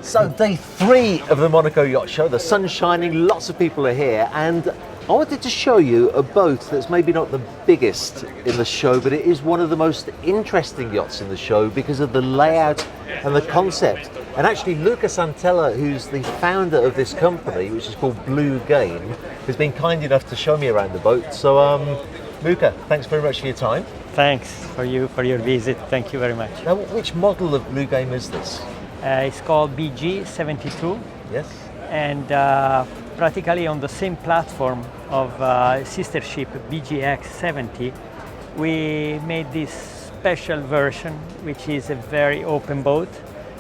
So day 3 of the Monaco Yacht Show. The sun's shining, lots of people are here, and I wanted to show you a boat that's maybe not the biggest in the show, but it is one of the most interesting yachts in the show because of the layout and the concept. And actually Luca Santella, who's the founder of this company, which is called Blue Game, has been kind enough to show me around the boat. So Luca, thanks very much for your time. Thanks for your visit. Thank you very much. Now, which model of Blue Game is this? It's called BG72. Yes. And practically on the same platform of sister ship BGX70, we made this special version, which is a very open boat,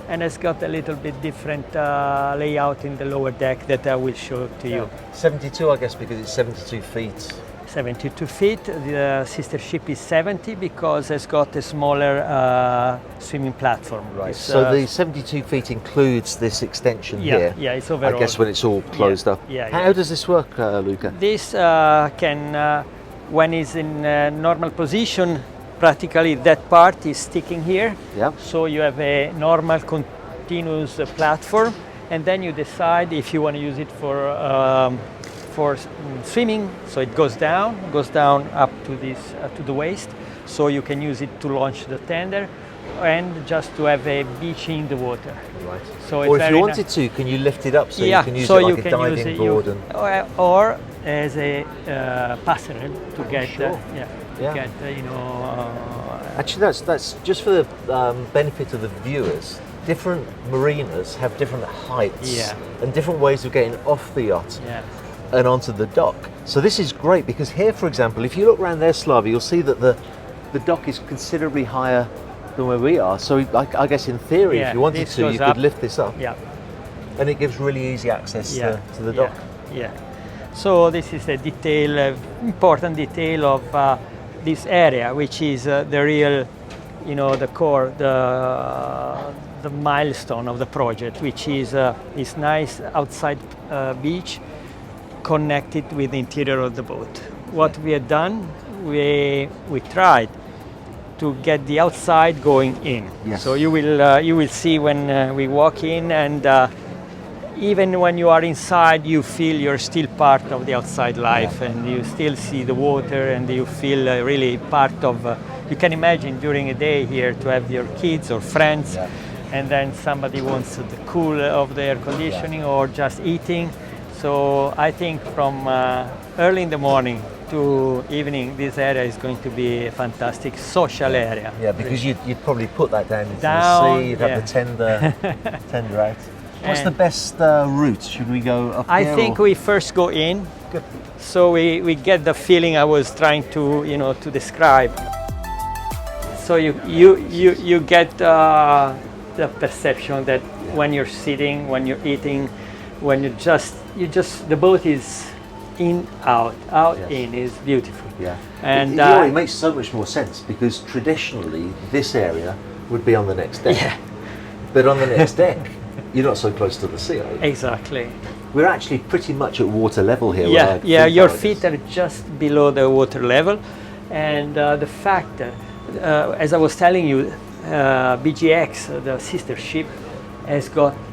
and it's got a little bit different layout in the lower deck that I will show to you. 72, I guess, because it's 72 feet. 72 feet. The sister ship is 70 because it's got a smaller swimming platform. Right. So the 72 feet includes this extension here. Yeah, it's overall. I guess when it's all closed up. Yeah. How does this work, Luca? This can, when it's in normal position, practically that part is sticking here. Yeah. So you have a normal continuous platform, and then you decide if you want to use it for swimming, so it goes down up to this to the waist, so you can use it to launch the tender and just to have a beach in the water. Right. So or if you wanted to, can you lift it up so you can use it like a diving board? Or as a passerelle to get, Actually, that's just for the benefit of the viewers. Different marinas have different heights and different ways of getting off the yacht. And onto the dock. So this is great because here, for example, if you look around there, Slava, you'll see that the dock is considerably higher than where we are. So I guess in theory, if you wanted to, you could lift this up. Yeah. And it gives really easy access to the dock. Yeah. So this is a detail, important detail of this area, which is the real, the core, the milestone of the project, which is this nice outside beach connected with the interior of the boat. What we had done, we tried to get the outside going in. Yes. So you will see when we walk in, and even when you are inside, you feel you're still part of the outside life, and you still see the water, and you feel really part of. You can imagine during a day here to have your kids or friends, and then somebody wants the cool of the air conditioning or just eating. So I think from early in the morning to evening, this area is going to be a fantastic social area. Yeah, because you'd probably put that down into the sea, you'd have the tender out. What's the best route? Should we go up I here? think we first go in. Good. So we get the feeling I was trying to, to describe. So you get the perception that when you're sitting, when you're eating, when you just the boat is in, out, in, is beautiful. Yeah. And it makes so much more sense because traditionally this area would be on the next deck. Yeah. But on the next deck, you're not so close to the sea, are you? Exactly. We're actually pretty much at water level here. Your feet are just below the water level, and the fact, as I was telling you, BGX, the sister ship,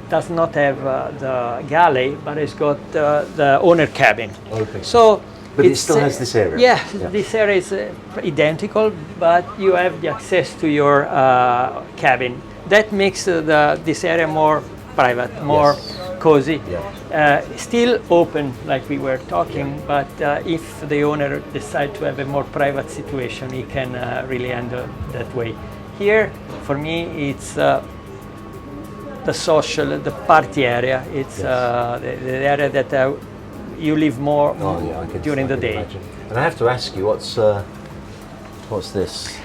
does not have the galley, but it's got the owner cabin. Okay. So, but it still has this area. Yeah, this area is identical, but you have the access to your cabin. That makes this area more private, more cozy. Yeah. Still open, like we were talking, but if the owner decides to have a more private situation, he can really handle that way. Here, for me, it's the social, the party area. It's the area that you live more during the day. Imagine. And I have to ask you, what's this?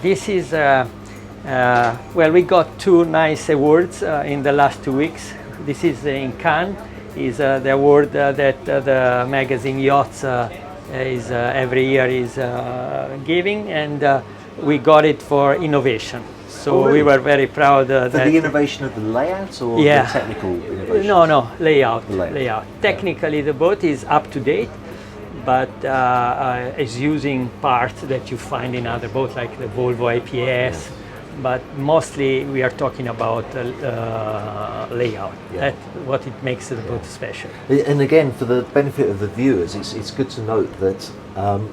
This is, well, we got 2 nice awards in the last 2 weeks. This is in Cannes, is the award that the magazine Yacht is every year is giving, and we got it for innovation. So we were very proud for the innovation of the layout or the technical innovation? No, layout. Technically, the boat is up to date, but is using parts that you find in other boats, like the Volvo IPS, but mostly we are talking about layout. Yeah. That's what it makes the boat special. And again, for the benefit of the viewers, it's good to note that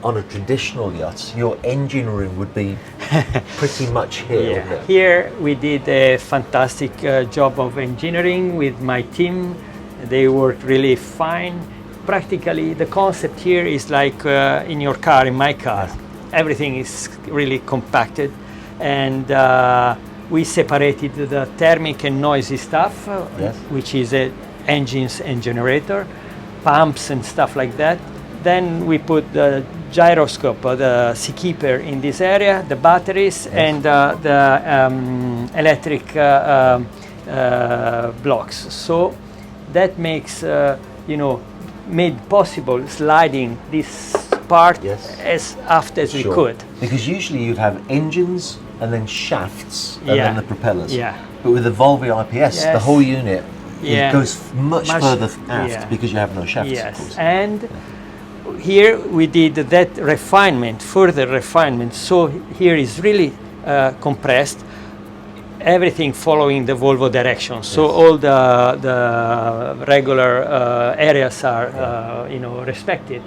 on a traditional yacht, your engine room would be pretty much here. Wouldn't it? Here we did a fantastic job of engineering with my team. They worked really fine. Practically, the concept here is like in your car, in my car. Everything is really compacted, and we separated the thermic and noisy stuff, which is engines and generator, pumps and stuff like that. Then we put the gyroscope, the seakeeper in this area, the batteries, and the electric blocks. So that makes, made possible sliding this part as aft as we could. Because usually you'd have engines and then shafts and Yeah. then the propellers. Yeah. But with the Volvo IPS, the whole unit it goes much further aft because you have no shafts. Of Yes, course. and here we did that refinement, further refinement. So here is really compressed. Everything following the Volvo direction. So all the regular areas are respected.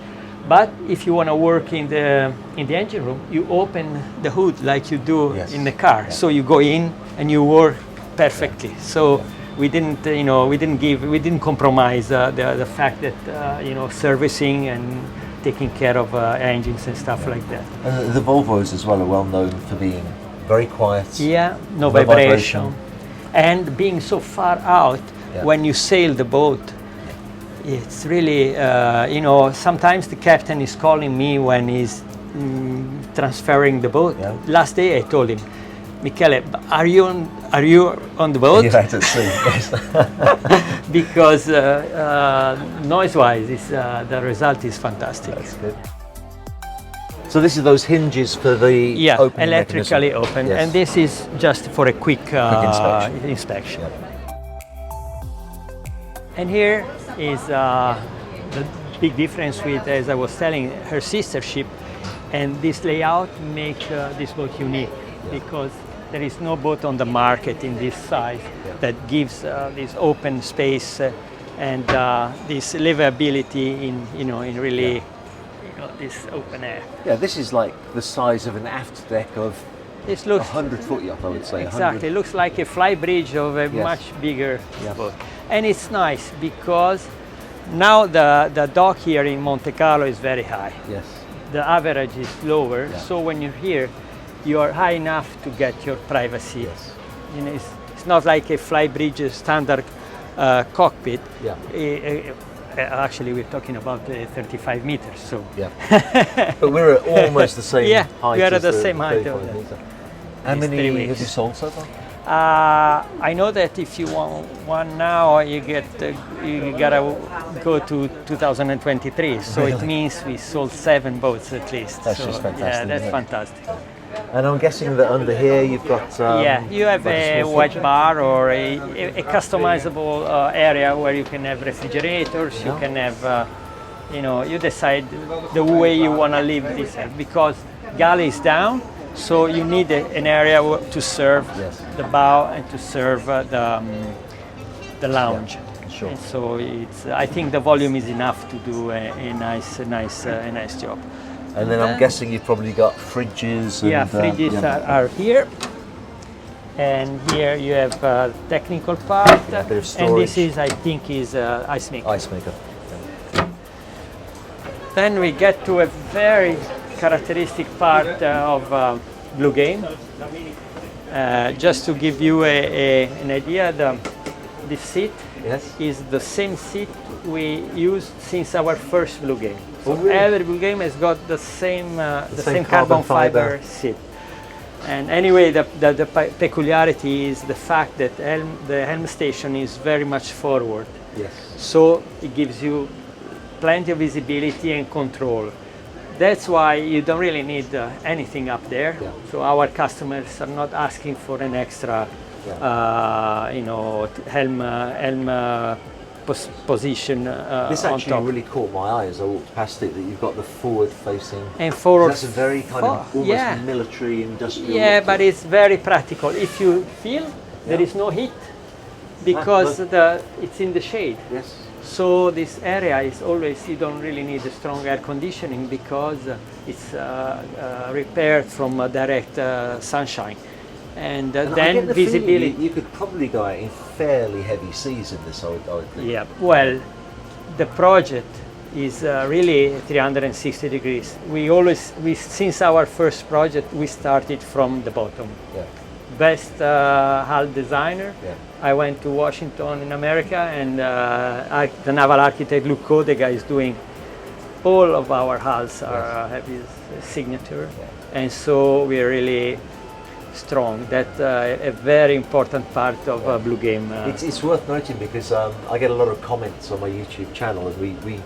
But if you want to work in the engine room, you open the hood like you do in the car. So you go in and you work perfectly. So we didn't compromise the fact that servicing and taking care of engines and stuff like that. And the Volvos as well are well known for being very quiet. Yeah, no vibration. And being so far out, when you sail the boat, it's really, sometimes the captain is calling me when he's transferring the boat. Yeah. Last day I told him, Michele, are you on the boat? You're out at sea, yes. Because noise-wise, the result is fantastic. That's good. So this is those hinges for the opening electrically mechanism. open, Yes. and this is just for a quick inspection. Yep. And here is the big difference with, as I was telling, her sister ship, and this layout makes this boat unique because there is no boat on the market in this size that gives this open space and this livability in really this open air. Yeah, this is like the size of an aft deck of This looks 100-foot yacht, I would say. exactly. It looks like a fly bridge of a much bigger boat, and it's nice because now the dock here in Monte Carlo is very high. Yes. The average is lower, so when you're here, you are high enough to get your privacy. Yes. It's not like a fly bridge standard cockpit. Yeah. Actually, we're talking about 35 meters. So. Yeah. But we're at almost the same height. We are at as the same height. 35 meter. How many have you sold so far? I know that if you want one now, you gotta go to 2023. So it means we sold 7 boats at least. That's just fantastic. Yeah, that's fantastic. And I'm guessing that under here you've got you have a white bar or a customizable area where you can have refrigerators. You can have, you decide the way you want to live this because galley is down. So you need an area to serve the bow and to serve the lounge. Yeah, sure. And so I think the volume is enough to do a nice job. And then I'm guessing you've probably got fridges. And, fridges are here. And here you have technical part. A bit of storage. And this is, I think, is ice maker. Ice maker. Then we get to a very characteristic part of Blue Game. Just to give you an idea, this seat is the same seat we used since our first Blue Game. So every Blue Game has got the same carbon fiber seat. And anyway, the peculiarity is the fact that the helm station is very much forward. Yes. So it gives you plenty of visibility and control. That's why you don't really need anything up there. Yeah. So our customers are not asking for an extra, helm position This on actually top. really caught my eye as I walked past it, that you've got the forward-facing. And forward. That's a very kind of almost yeah. military, industrial. Yeah, look to but it. it's very practical. If you feel there is no heat because it's in the shade. Yes. So this area is always, you don't really need a strong air conditioning because it's repaired from direct sunshine. And And I then get the feeling visibility. you could probably go out in fairly heavy seas in this, I would think. Yeah, well, the project is really 360 degrees. Since our first project, we started from the bottom. Yeah. Best hull designer. Yeah. I went to Washington in America, and the naval architect Luke Kodega is doing all of our hulls have his signature, and so we're really strong. That's a very important part of Blue Game. It's worth noting because I get a lot of comments on my YouTube channel, and we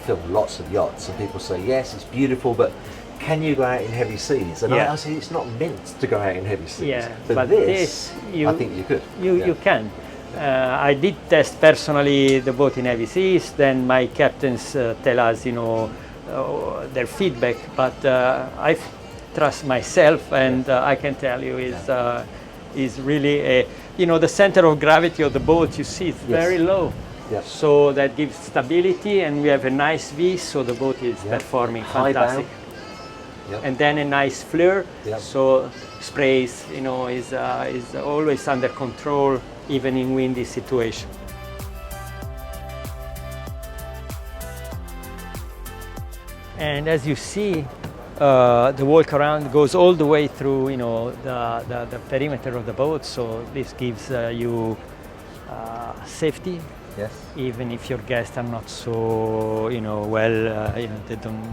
film lots of yachts, and people say, yes, it's beautiful, but can you go out in heavy seas? And I say it's not meant to go out in heavy seas. Yeah, but this I think you could. You can. I did test personally the boat in heavy seas. Then my captains tell us, their feedback. But I trust myself, and I can tell you is really the center of gravity of the boat. You see, it's very low. Yeah. So that gives stability, and we have a nice V, so the boat is performing High fantastic. bow. Yep. And then a nice flare, Yep. so sprays, is always under control, even in windy situation. And as you see, the walk around goes all the way through, the perimeter of the boat. So this gives you safety. Yes. Even if your guests are not so, they don't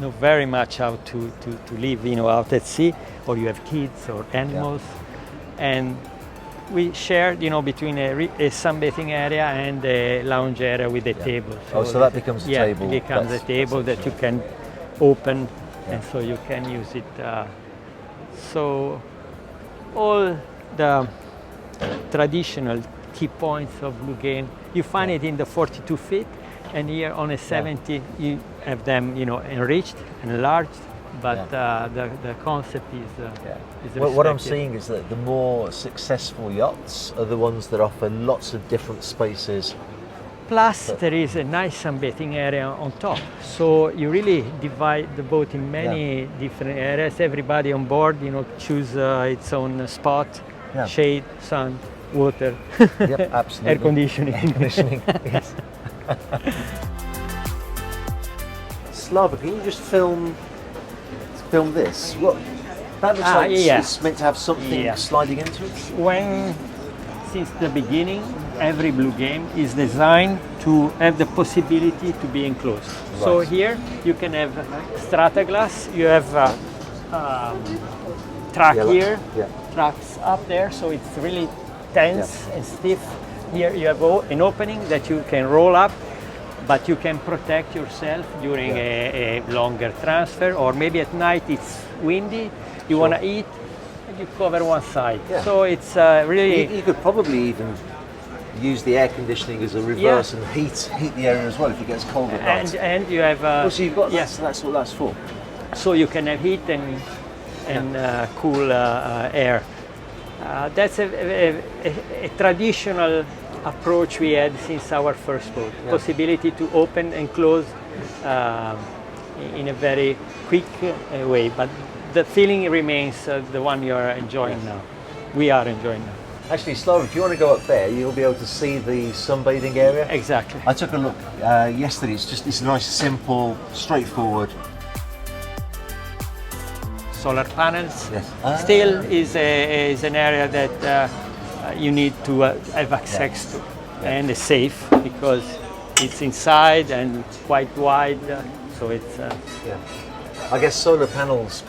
know very much how to live, out at sea, or you have kids or animals, and we share, between a sunbathing area and a lounge area with a table. So that becomes a table. It becomes a table that you can open, and so you can use it. So all the traditional key points of Blue Game, you find it in the 42 feet, and here on a 70 you have them enriched and enlarged, but the concept is What I'm respected. seeing is that the more successful yachts are the ones that offer lots of different spaces. Plus there is a nice sunbathing area on top, so you really divide the boat in many different areas. Everybody on board choose its own spot, shade, sun, water, Yep, absolutely. air conditioning. Air conditioning, yes. Slava, can you just film this? What that looks like it's meant to have something sliding into it. Since the beginning, every Blue Game is designed to have the possibility to be enclosed. Right. So here you can have strata glass. You have track here, tracks up there, so it's really tense and stiff. Here you have an opening that you can roll up, but you can protect yourself during a longer transfer, or maybe at night it's windy, you want to eat, and you cover one side. So it's really... You could probably even use the air conditioning as a reverse and heat the area as well if it gets cold at night. And you have... so you've got so that's what that's for. So you can have heat and cool air. That's a traditional approach we had since our first boat. Possibility to open and close in a very quick way, but the feeling remains the one you are enjoying now. We are enjoying now. Actually, Slava, if you want to go up there, you'll be able to see the sunbathing area. Exactly. I took a look yesterday. It's nice, simple, straightforward. Solar panels. Yes. Still is an area that you need to have access to, and it's safe because it's inside and it's quite wide, so it's... I guess solar panels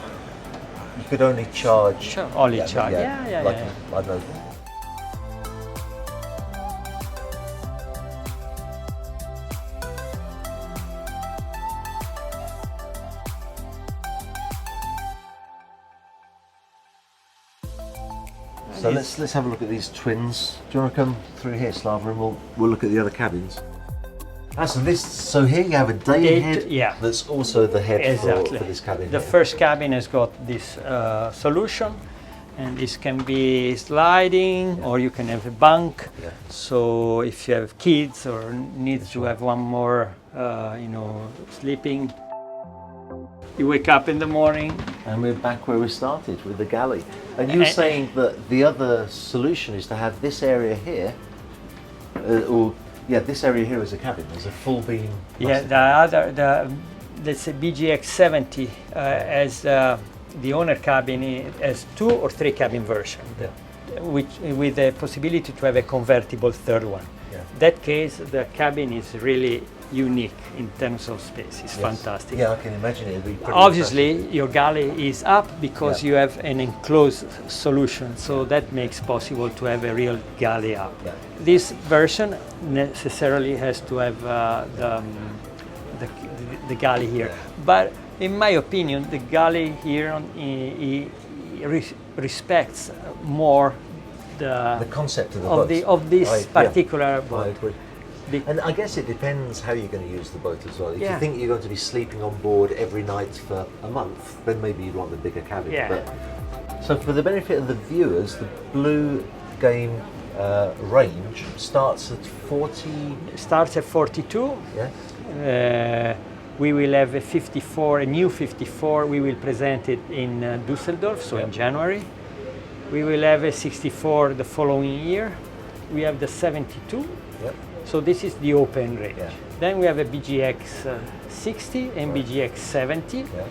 you could only charge... Sure, only charge. I don't know. So let's have a look at these twins. Do you want to come through here, Slava, and we'll look at the other cabins. So here you have a day head. Yeah. That's also the head Exactly. for this cabin. The here. first cabin has got this solution, and this can be sliding, or you can have a bunk. Yeah. So if you have kids or need to have one more, sleeping, you wake up in the morning. And we're back where we started with the galley. And you were saying that the other solution is to have this area here, this area here is a cabin. There's a full beam. Yeah, let's say BGX 70 as the owner cabin has 2 or 3 cabin version, with the possibility to have a convertible third one. Yeah. In that case, the cabin is really unique in terms of space. It's fantastic. Yeah, I can imagine it would be pretty Obviously, impressive. your galley is up because you have an enclosed solution, so that makes possible to have a real galley up. Yeah. This version necessarily has to have the galley here, but in my opinion, the galley here respects more the concept of the boat. Of this particular boat. I agree. And I guess it depends how you're going to use the boat as well. If Yeah. you think you're going to be sleeping on board every night for a month, then maybe you'd want the bigger cabin. Yeah. But, so for the benefit of the viewers, the Blue Game range starts at 40. Starts at 42. Yeah. We will have a 54, a new 54. We will present it in Düsseldorf, so in January. We will have a 64 the following year. We have the 72. Yep. So this is the open range. Yeah. Then we have a BGX 60 and BGX 70. Yeah.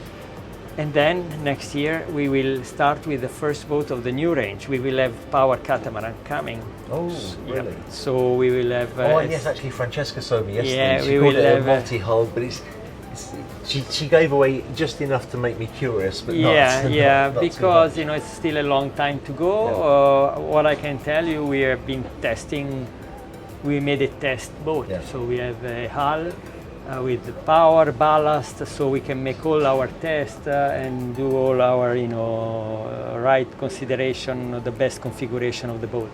And then next year we will start with the first boat of the new range. We will have power catamaran coming. Oh, really? So we will have. And yes, actually, Francesca showed me yesterday. Yeah, she we called will it a have multi-hull, but she gave away just enough to make me curious, but not. not because too much. it's still a long time to go. What I can tell you, we have been testing. We made a test boat, so we have a hull with the power, ballast, so we can make all our tests and do all our, right consideration, the best configuration of the boat.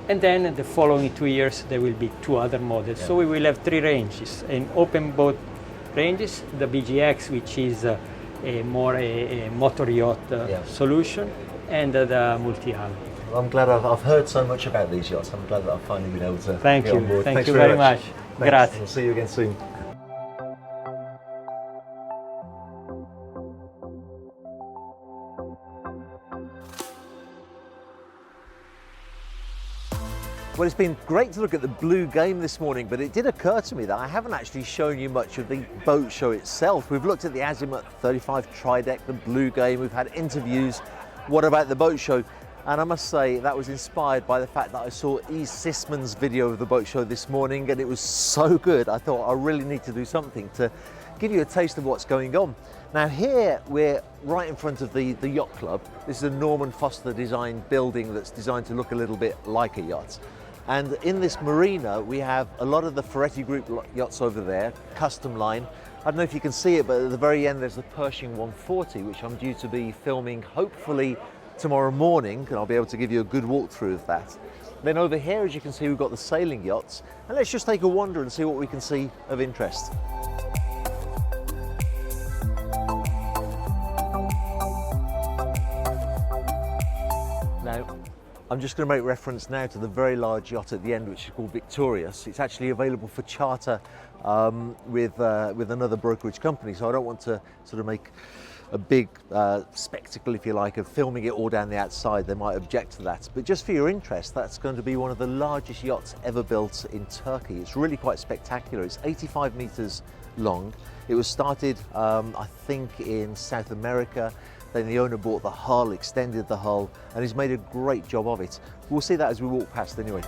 And then the following 2 years, there will be 2 other models. So we will have 3 ranges, an open boat ranges, the BGX, which is a motor yacht solution, and the multi-hull. I'm glad I've heard so much about these yachts. I'm glad that I've finally been able to Thank get you. on board. Thank Thanks you very much. Thanks. Grazie. We'll see you again soon. Well, it's been great to look at the Blue Game this morning, but it did occur to me that I haven't actually shown you much of the boat show itself. We've looked at the Azimuth 35 Trideck, the Blue Game, we've had interviews. What about the boat show? And I must say that was inspired by the fact that I saw E. Sisman's video of the boat show this morning, and it was so good. I thought I really need to do something to give you a taste of what's going on. Now here we're right in front of the Yacht Club. This is a Norman Foster designed building that's designed to look a little bit like a yacht. And in this marina we have a lot of the Ferretti Group yachts over there, custom line. I don't know if you can see it, but at the very end there's the Pershing 140, which I'm due to be filming hopefully tomorrow morning, and I'll be able to give you a good walkthrough of that. Then over here, as you can see, we've got the sailing yachts, and let's just take a wander and see what we can see of interest. Now, I'm just going to make reference now to the very large yacht at the end, which is called Victorious. It's actually available for charter with another brokerage company, so I don't want to sort of make a big spectacle, if you like, of filming it all down the outside. They might object to that. But just for your interest, that's going to be one of the largest yachts ever built in Turkey. It's really quite spectacular. It's 85 meters long. It was started, I think, in South America. Then the owner bought the hull, extended the hull, and he's made a great job of it. We'll see that as we walk past anyway.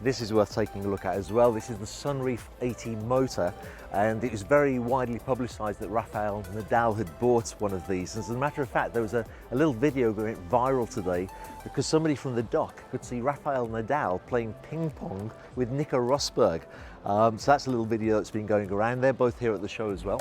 This is worth taking a look at as well. This is the Sunreef 80 motor, and it was very widely publicised that Rafael Nadal had bought one of these. As a matter of fact, there was a little video going viral today because somebody from the dock could see Rafael Nadal playing ping pong with Nico Rosberg. So that's a little video that's been going around. They're both here at the show as well.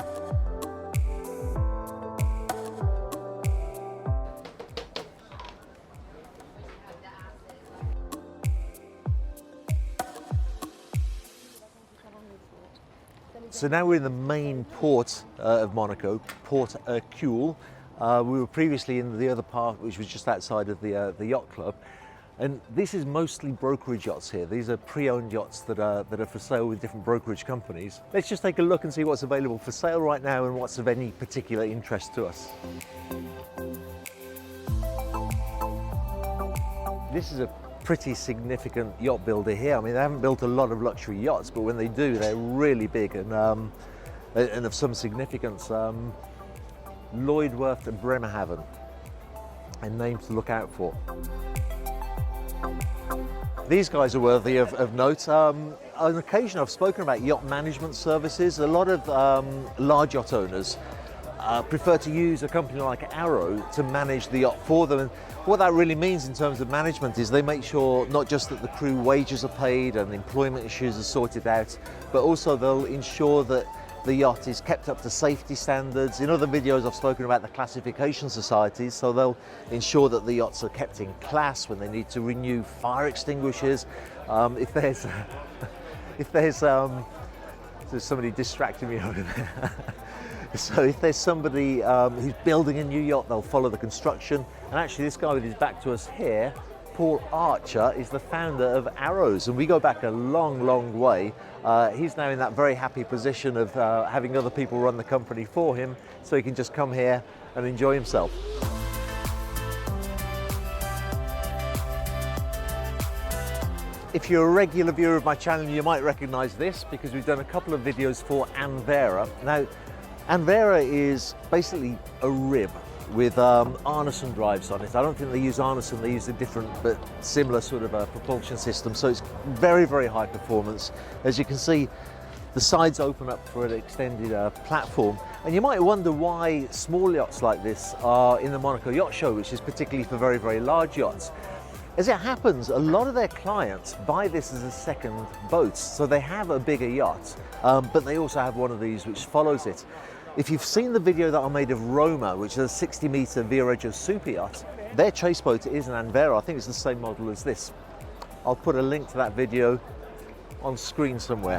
So now we're in the main port of Monaco, Port Hercule. We were previously in the other part, which was just outside of the yacht club. And this is mostly brokerage yachts here. These are pre-owned yachts that are for sale with different brokerage companies. Let's just take a look and see what's available for sale right now and what's of any particular interest to us. This is a pretty significant yacht builder here. I mean, they haven't built a lot of luxury yachts, but when they do, they're really big and of some significance. Lloydworth and Bremerhaven, and names to look out for. These guys are worthy of note. On occasion, I've spoken about yacht management services. A lot of large yacht owners prefer to use a company like Arrow to manage the yacht for them. And what that really means in terms of management is they make sure not just that the crew wages are paid and employment issues are sorted out, but also they'll ensure that the yacht is kept up to safety standards. In other videos I've spoken about the classification societies, so they'll ensure that the yachts are kept in class when they need to renew fire extinguishers. If there's somebody distracting me over there. So if there's somebody who's building a new yacht, they'll follow the construction. And actually this guy with his back to us here, Paul Archer, is the founder of Arrows, and we go back a long, long way. He's now in that very happy position of having other people run the company for him, so he can just come here and enjoy himself. If you're a regular viewer of my channel, you might recognize this because we've done a couple of videos for Anvera. Now, Anvera is basically a rib with Arneson drives on it. I don't think they use Arneson, they use a different but similar sort of a propulsion system. So it's very, very high performance. As you can see, the sides open up for an extended platform. And you might wonder why small yachts like this are in the Monaco Yacht Show, which is particularly for very, very large yachts. As it happens, a lot of their clients buy this as a second boat. So they have a bigger yacht, but they also have one of these which follows it. If you've seen the video that I made of Roma, which is a 60-metre Viareggio super yacht, their chase boat is an Anvera. I think it's the same model as this. I'll put a link to that video on screen somewhere.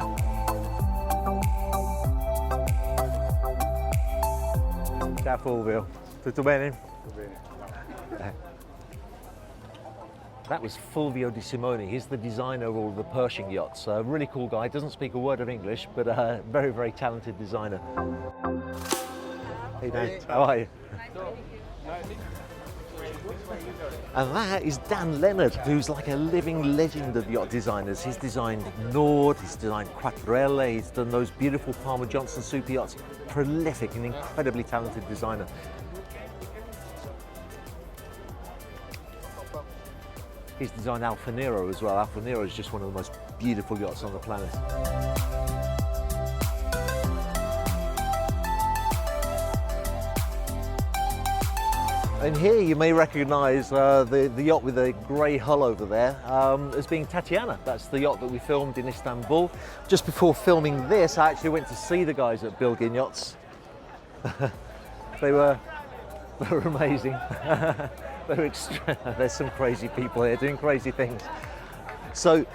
Ciao Fulvio, tutto bene? That was Fulvio Di Simone. He's the designer of all the Pershing yachts. A really cool guy, doesn't speak a word of English, but a very, very talented designer. Hey Dan, how are you? And that is Dan Leonard, who's like a living legend of yacht designers. He's designed Nord, he's designed Quattrelle, he's done those beautiful Palmer Johnson super yachts. Prolific and incredibly talented designer. He's designed Alfa Nero as well. Alfa Nero is just one of the most beautiful yachts on the planet. And here you may recognise the yacht with the grey hull over there as being Tatiana. That's the yacht that we filmed in Istanbul. Just before filming this, I actually went to see the guys at Bilgin Yachts. They were amazing. There's some crazy people here doing crazy things. So,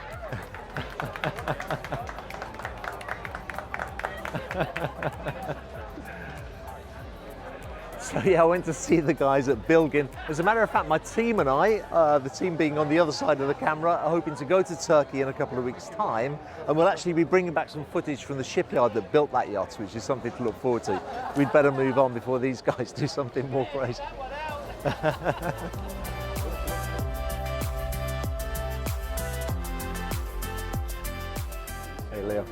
so yeah, I went to see the guys at Bilgin. As a matter of fact, my team and I, the team being on the other side of the camera, are hoping to go to Turkey in a couple of weeks' time, and we'll actually be bringing back some footage from the shipyard that built that yacht, which is something to look forward to. We'd better move on before these guys do something more crazy. Hey Leo.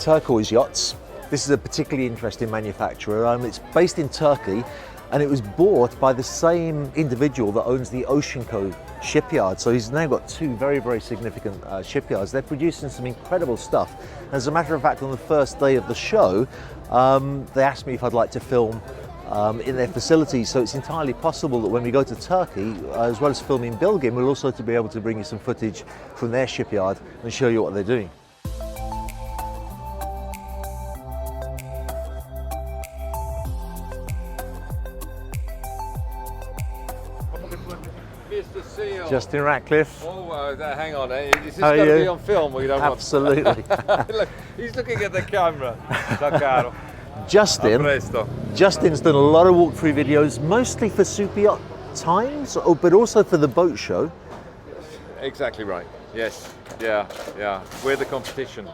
Turquoise Yachts. This is a particularly interesting manufacturer. It's based in Turkey, and it was bought by the same individual that owns the Oceanco shipyard. So he's now got two very, very significant shipyards. They're producing some incredible stuff. As a matter of fact, on the first day of the show, they asked me if I'd like to film in their facilities. So it's entirely possible that when we go to Turkey, as well as filming Bilgin, we'll also be able to bring you some footage from their shipyard and show you what they're doing. see you. Justin Ratcliffe. Oh, hang on. Is this How are going to you? be on film or you don't Absolutely. want Look, he's looking at the camera. Ciao, caro. A Justin. presto. Justin's done a lot of walkthrough videos, mostly for Super Yacht Times, but also for the boat show. Exactly right. Yes. Yeah. Yeah. We're the competition.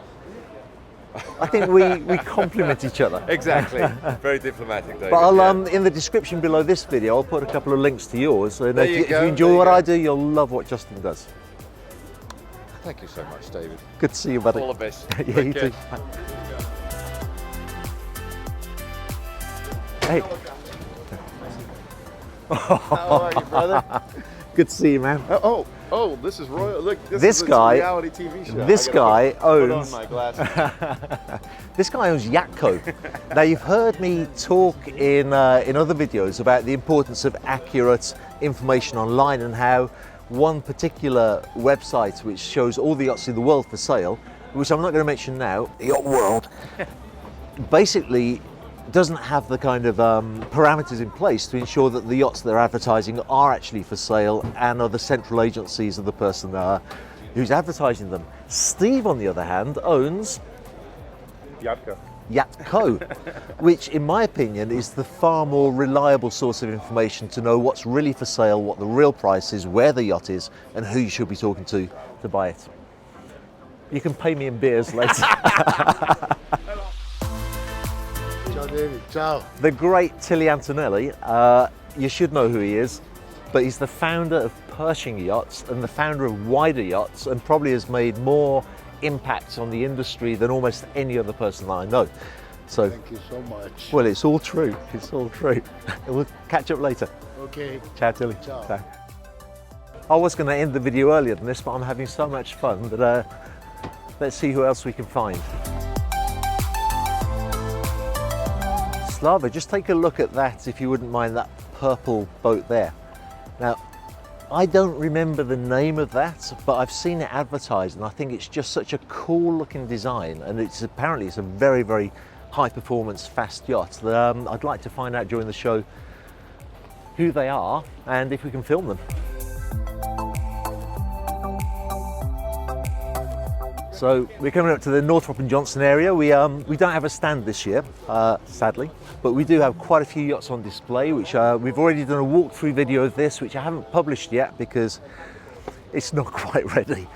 I think we complement each other. Exactly. Very diplomatic, David. But I'll yeah. in the description below this video, I'll put a couple of links to yours. And There if you you, if go, you enjoy there you what go. I do, you'll love what Justin does. Thank you so much, David. Good to see you, buddy. All the best. Yeah, Take you care. too. Hey. How are you, brother? Good to see you, man. Oh, this is Royal. Look, This this is guy- a reality TV show. this I gotta guy put owns- on my glasses. This guy owns Yacht. Now you've heard me talk in other videos about the importance of accurate information online and how one particular website which shows all the yachts in the world for sale, which I'm not going to mention now, Yacht World, basically doesn't have the kind of parameters in place to ensure that the yachts they're advertising are actually for sale and are the central agencies of the person who's advertising them. Steve, on the other hand, owns Yacht Co, which in my opinion is the far more reliable source of information to know what's really for sale, what the real price is, where the yacht is, and who you should be talking to buy it. You can pay me in beers later. Ciao, David. Ciao. The great Tilly Antonelli, you should know who he is, but he's the founder of Pershing Yachts and the founder of Wider Yachts, and probably has made more impact on the industry than almost any other person that I know. So, Thank you so much. well, it's all true. It's all true. We'll catch up later. Okay. Ciao, Tilly. Ciao. I was going to end the video earlier than this, but I'm having so much fun that let's see who else we can find. Slava, just take a look at that, if you wouldn't mind, that purple boat there. Now, I don't remember the name of that, but I've seen it advertised, and I think it's just such a cool looking design, and apparently it's a very, very high performance fast yacht that I'd like to find out during the show who they are and if we can film them. So we're coming up to the Northrop and Johnson area. We don't have a stand this year, sadly, but we do have quite a few yachts on display, which we've already done a walkthrough video of this, which I haven't published yet because it's not quite ready.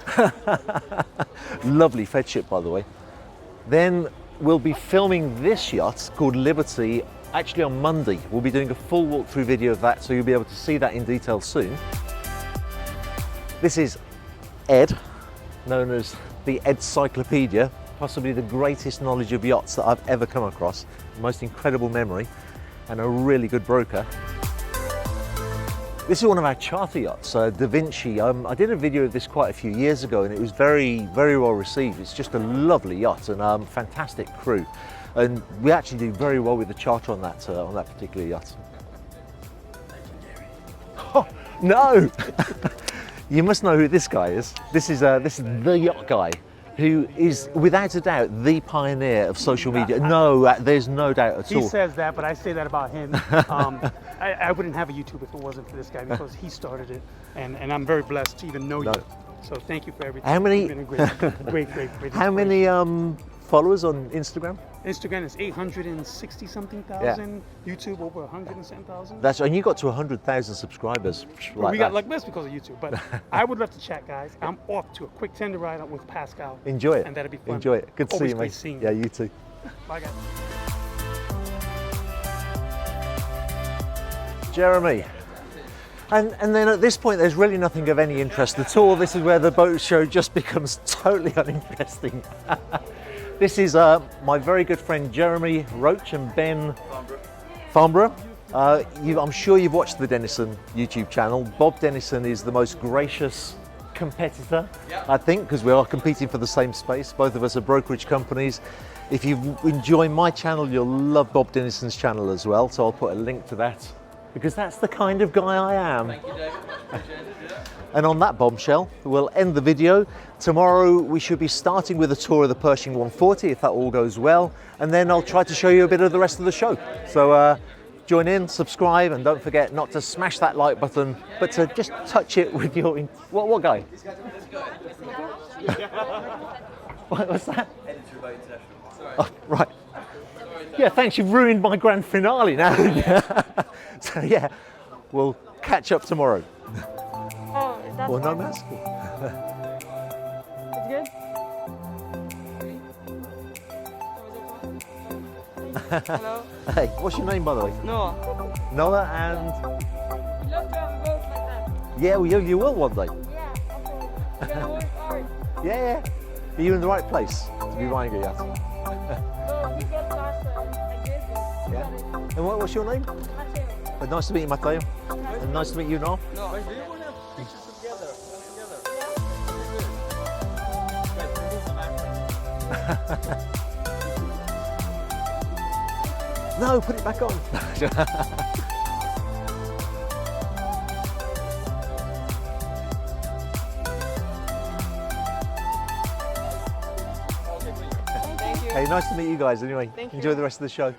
Lovely fed ship, by the way. Then we'll be filming this yacht called Liberty actually on Monday. We'll be doing a full walkthrough video of that, so you'll be able to see that in detail soon. This is Ed, known as the Encyclopedia, possibly the greatest knowledge of yachts that I've ever come across, the most incredible memory, and a really good broker. This is one of our charter yachts, Da Vinci. I did a video of this quite a few years ago and it was very, very well received. It's just a lovely yacht and fantastic crew. And we actually do very well with the charter on that particular yacht. Oh, no! You must know who this guy is. This is the yacht guy, who is without a doubt the pioneer of social media. No, there's no doubt at all. He says that, but I say that about him. I wouldn't have a YouTube if it wasn't for this guy because he started it, and I'm very blessed to even know you. So thank you for everything. How many? You've been a great. How many followers on Instagram? Instagram is 860 something thousand. YouTube over 100 and something thousand. That's, and you got to 100,000 subscribers. Like We got that. like this because of YouTube, but I would love to chat, guys. I'm off to a quick tender ride out with Pascal. Enjoy it. And that'd be fun. Enjoy it. Good to see Always you, great mate. seeing you. Yeah, you too. Bye, guys. Jeremy. And then at this point, there's really nothing of any interest at all. This is where the boat show just becomes totally uninteresting. This is my very good friend Jeremy Roach and Ben Farnborough. I'm sure you've watched the Dennison YouTube channel. Bob Dennison is the most gracious competitor, I think, because we are competing for the same space. Both of us are brokerage companies. If you enjoy my channel, you'll love Bob Dennison's channel as well. So I'll put a link to that, because that's the kind of guy I am. Thank you, David. Much appreciated. And on that bombshell, we'll end the video. Tomorrow we should be starting with a tour of the Pershing 140, if that all goes well, and then I'll try to show you a bit of the rest of the show. So join in, subscribe, and don't forget not to smash that like button, but to just touch it with your... What guy? What's that? Oh, right. Yeah, thanks. You've ruined my grand finale now. So yeah, we'll catch up tomorrow. Oh, that's Well, no mask. It's good? Hello? Hey, what's your name, by the way? Noah. Noah, and You love to have a boat like that. yeah, well, you will one day. Yeah, okay. You gotta work hard. Yeah. Are you in the right place to be buying a yacht? No, he gets us a good Yeah. And what's your name? Mateo. Nice to meet you, Matteo. And nice to meet you, Noah. No. Do you want to have pictures together? No, put it back on. Thank you. Hey, nice to meet you guys anyway. Thank you. Enjoy the rest of the show.